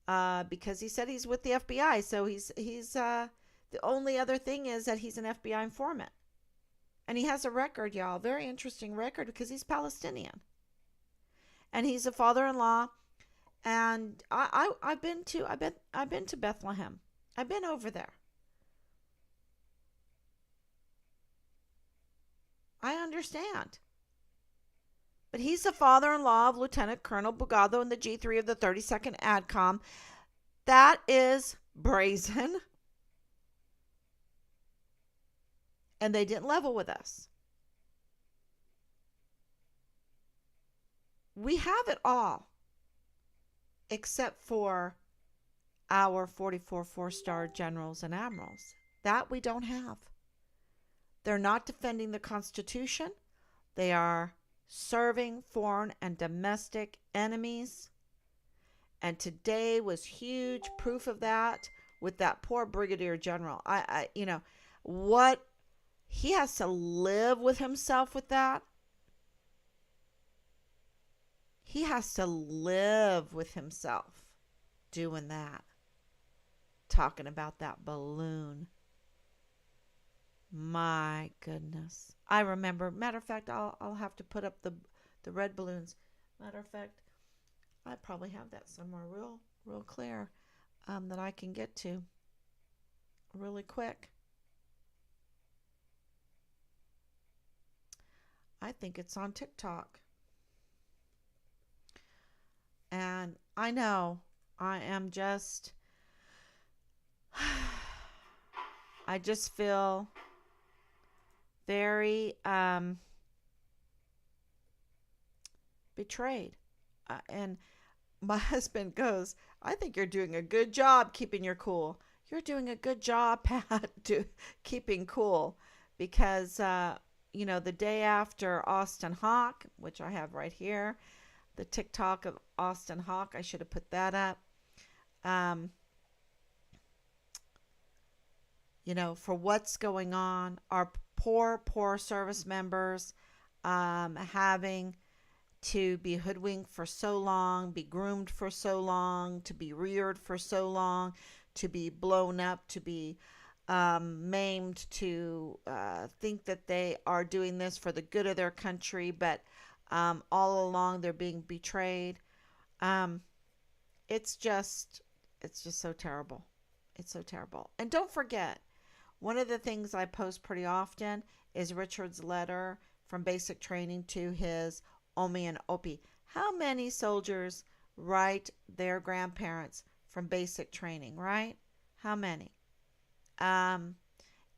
because he said he's with the FBI. So he's the only other thing is that he's an FBI informant. And he has a record, y'all, very interesting record, because he's Palestinian. And he's a father-in-law. And I've been to Bethlehem. I've been over there. I understand. But he's the father-in-law of Lieutenant Colonel Bugado in the G3 of the 32nd ADCOM. That is brazen. And they didn't level with us. We have it all. Except for our 44 4-star generals and admirals. That we don't have. They're not defending the Constitution. They are serving foreign and domestic enemies. And today was huge proof of that with that poor brigadier general. What he has to live with himself with that. He has to live with himself doing that. Talking about that balloon. My goodness. I remember. Matter of fact, I'll have to put up the red balloons. Matter of fact, I probably have that somewhere real clear that I can get to really quick. I think it's on TikTok. And I know I just feel very betrayed. And my husband goes, I think you're doing a good job keeping your cool. You're doing a good job, Pat, keeping cool. Because, the day after Austin Hawk, which I have right here, the TikTok of Austin Hawk, I should have put that up. For what's going on, our poor service members having to be hoodwinked for so long, be groomed for so long, to be reared for so long, to be blown up, to be maimed, to think that they are doing this for the good of their country, but all along they're being betrayed. It's just so terrible. It's so terrible. And don't forget, one of the things I post pretty often is Richard's letter from basic training to his Omi and Opi. How many soldiers write their grandparents from basic training, right? How many? Um,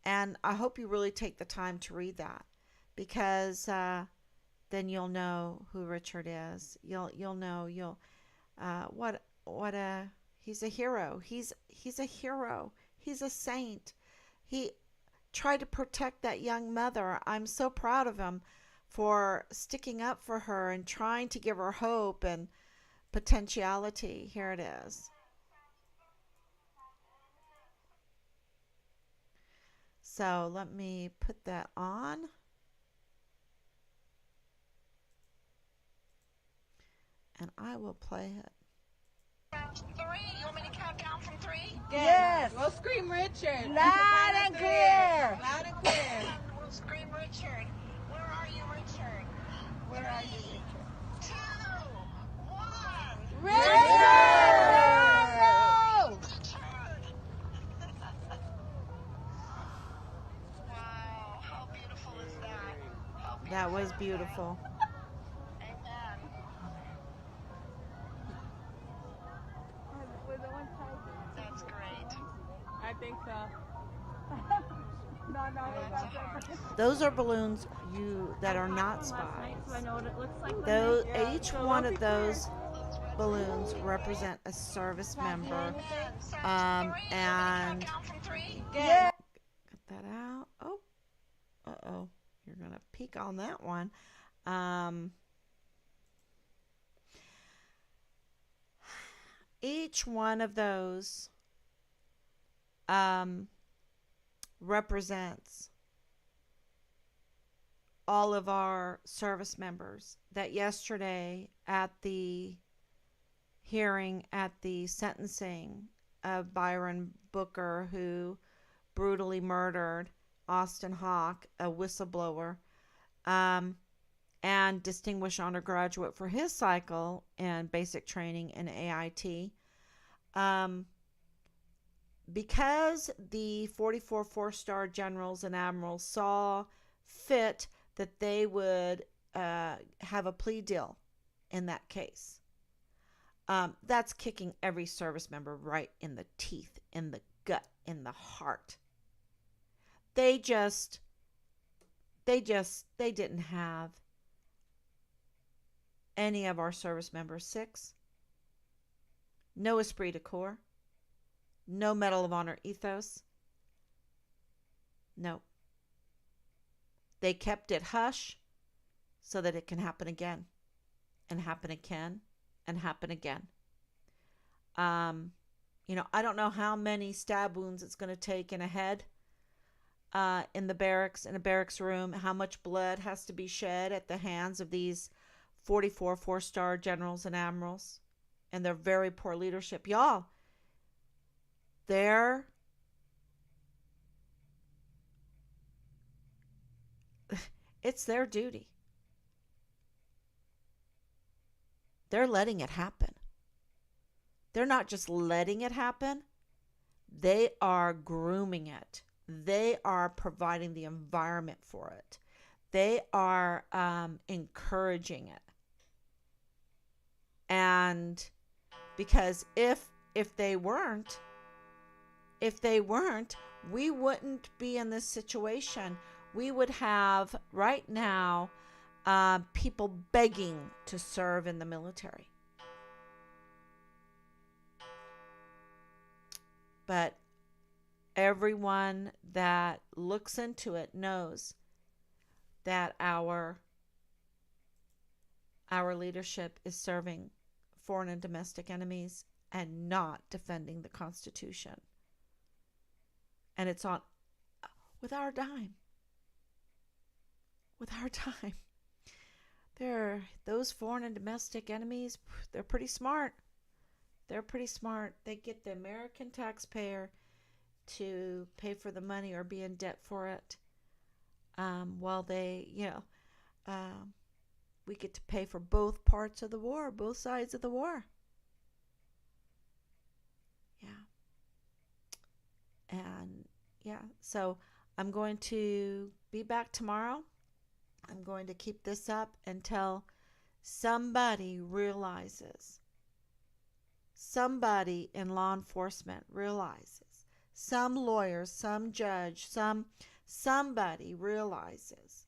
and I hope you really take the time to read that, because then you'll know who Richard is. You'll know what a he's a hero. He's a hero. He's a saint. He tried to protect that young mother. I'm so proud of him for sticking up for her and trying to give her hope and potentiality. Here it is. So let me put that on. And I will play it. Three. You want me to count down from three? Yes. We'll scream Richard. Loud and clear. Loud and clear. We'll scream Richard. Where are you, Richard? Where are you, Richard? 2, 1. Richard! Wow. How beautiful is that? How beautiful That was is beautiful. Amen. That's great. I think so. Those are balloons that are not spies. So I know what it looks like. Those, each one of those balloons represent a service member. And Count down from three? Yeah. cut that out. Oh, uh-oh. You're going to peek on that one. Each one of those represents all of our service members that yesterday at the hearing, at the sentencing of Byron Booker, who brutally murdered Austin Hawk, a whistleblower, and distinguished honor graduate for his cycle in basic training in AIT. Because the 44 four-star generals and admirals saw fit that they would have a plea deal in that case. That's kicking every service member right in the teeth, in the gut, in the heart. They didn't have any of our service members 6. No esprit de corps. No Medal of Honor ethos. No. They kept it hush so that it can happen again and happen again and happen again. I don't know how many stab wounds it's going to take in a head, in a barracks room, how much blood has to be shed at the hands of these 44 four-star generals and admirals and their very poor leadership. Y'all, it's their duty. They're letting it happen. They're not just letting it happen. They are grooming it. They are providing the environment for it. They are encouraging it. And because if they weren't, we wouldn't be in this situation. We would have right now people begging to serve in the military. But everyone that looks into it knows that our leadership is serving foreign and domestic enemies and not defending the Constitution. And it's on with our dime. With our dime. Those foreign and domestic enemies, they're pretty smart. They're pretty smart. They get the American taxpayer to pay for the money or be in debt for it, while they, we get to pay for both parts of the war, both sides of the war. Yeah. And yeah, so I'm going to be back tomorrow. I'm going to keep this up until somebody realizes, somebody in law enforcement realizes some lawyer, some judge, somebody realizes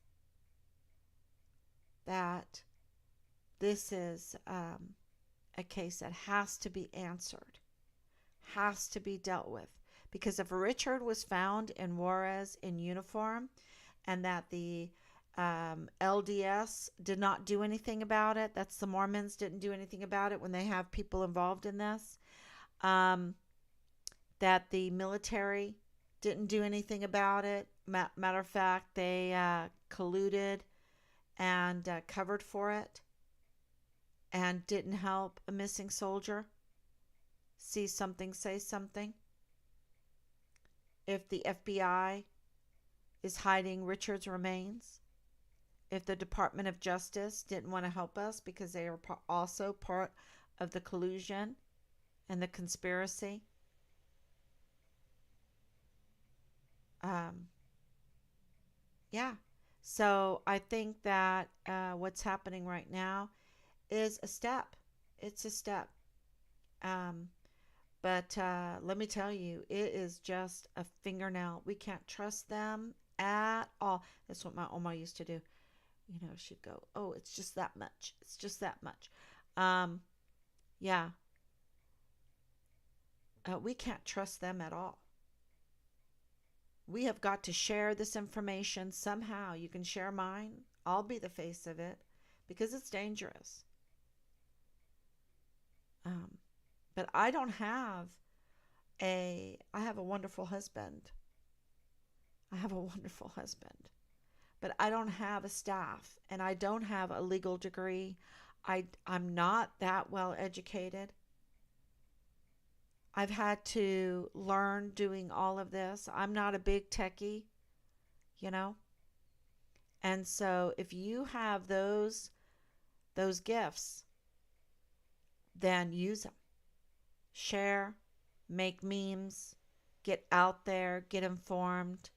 that this is a case that has to be answered, has to be dealt with. Because if Richard was found in Juarez in uniform and that the LDS did not do anything about it, that's the Mormons didn't do anything about it when they have people involved in this, that the military didn't do anything about it. Matter of fact, they colluded and covered for it and didn't help a missing soldier see something, say something. If the FBI is hiding Richard's remains, if the Department of Justice didn't want to help us because they are also part of the collusion and the conspiracy, yeah. So I think that what's happening right now is a step. It's a step. But let me tell you, it is just a fingernail. We can't trust them at all. That's what my Oma used to do. You know, she'd go, "Oh, it's just that much. It's just that much." Yeah. We can't trust them at all. We have got to share this information somehow. You can share mine. I'll be the face of it because it's dangerous. But I don't have I have a wonderful husband. I have a wonderful husband. But I don't have a staff and I don't have a legal degree. I'm not that well educated. I've had to learn doing all of this. I'm not a big techie, you know. And so if you have those gifts, then use them. Share, make memes, get out there, get informed.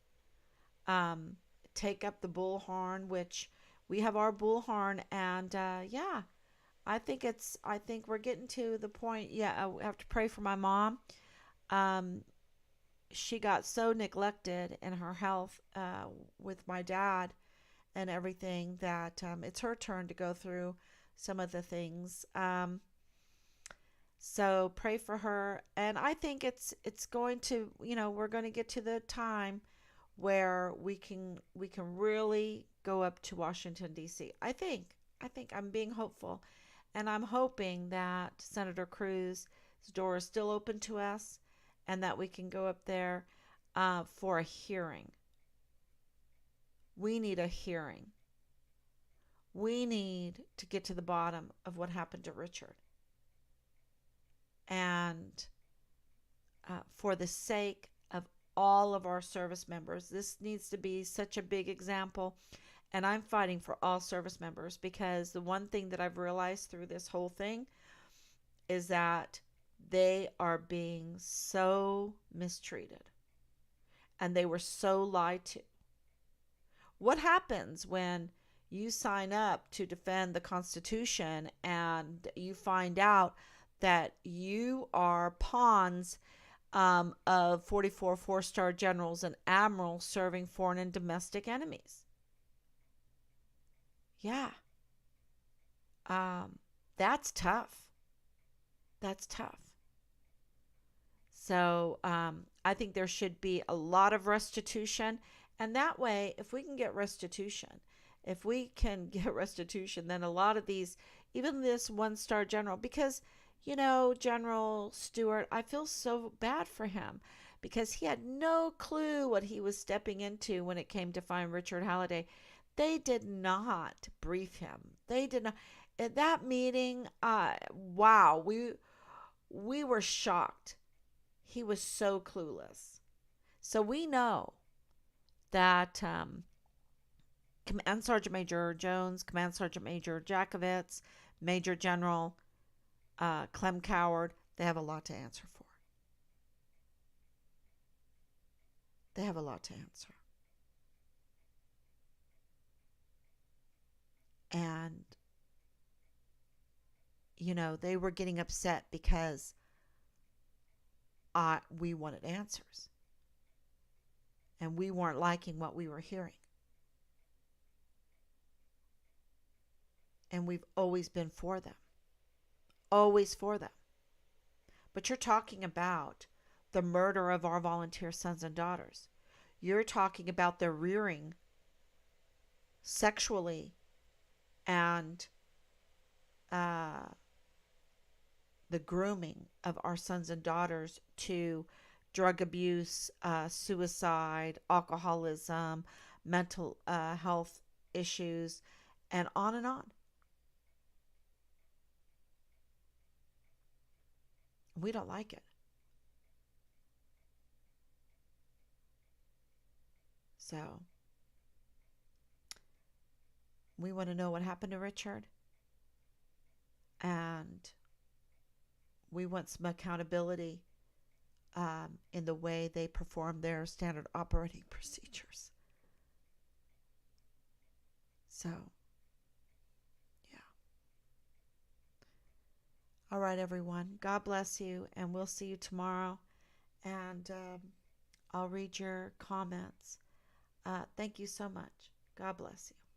Take up the bullhorn, which we have our bullhorn, and yeah, I think we're getting to the point. Yeah, I have to pray for my mom. She got so neglected in her health with my dad and everything that it's her turn to go through some of the things. So pray for her, and I think it's going to, we're going to get to the time where we can really go up to Washington D.C. I think I'm being hopeful, and I'm hoping that Senator Cruz's door is still open to us, and that we can go up there for a hearing. We need a hearing. We need to get to the bottom of what happened to Richard. And for the sake of all of our service members, this needs to be such a big example. And I'm fighting for all service members, because the one thing that I've realized through this whole thing is that they are being so mistreated and they were so lied to. What happens when you sign up to defend the Constitution and you find out that you are pawns of 44 four-star generals and admirals serving foreign and domestic enemies? Yeah. That's tough. That's tough. So I think there should be a lot of restitution. And that way, if we can get restitution, then a lot of these, even this one-star general, because, General Stewart, I feel so bad for him because he had no clue what he was stepping into when it came to Find Richard Halliday. They did not brief him. They did not. At that meeting, wow, we were shocked. He was so clueless. So we know that Command Sergeant Major Jones, Command Sergeant Major Jackovitz, Major General Clem Coward, they have a lot to answer for. They have a lot to answer. And, they were getting upset because we wanted answers. and we weren't liking what we were hearing. And we've always been for them. Always for them. But you're talking about the murder of our volunteer sons and daughters. You're talking about their rearing sexually and the grooming of our sons and daughters to drug abuse, suicide, alcoholism, mental health issues, and on and on. We don't like it. So, we want to know what happened to Richard. And we want some accountability in the way they perform their standard operating procedures. So, yeah. All right, everyone. God bless you, and we'll see you tomorrow. And I'll read your comments. Thank you so much. God bless you.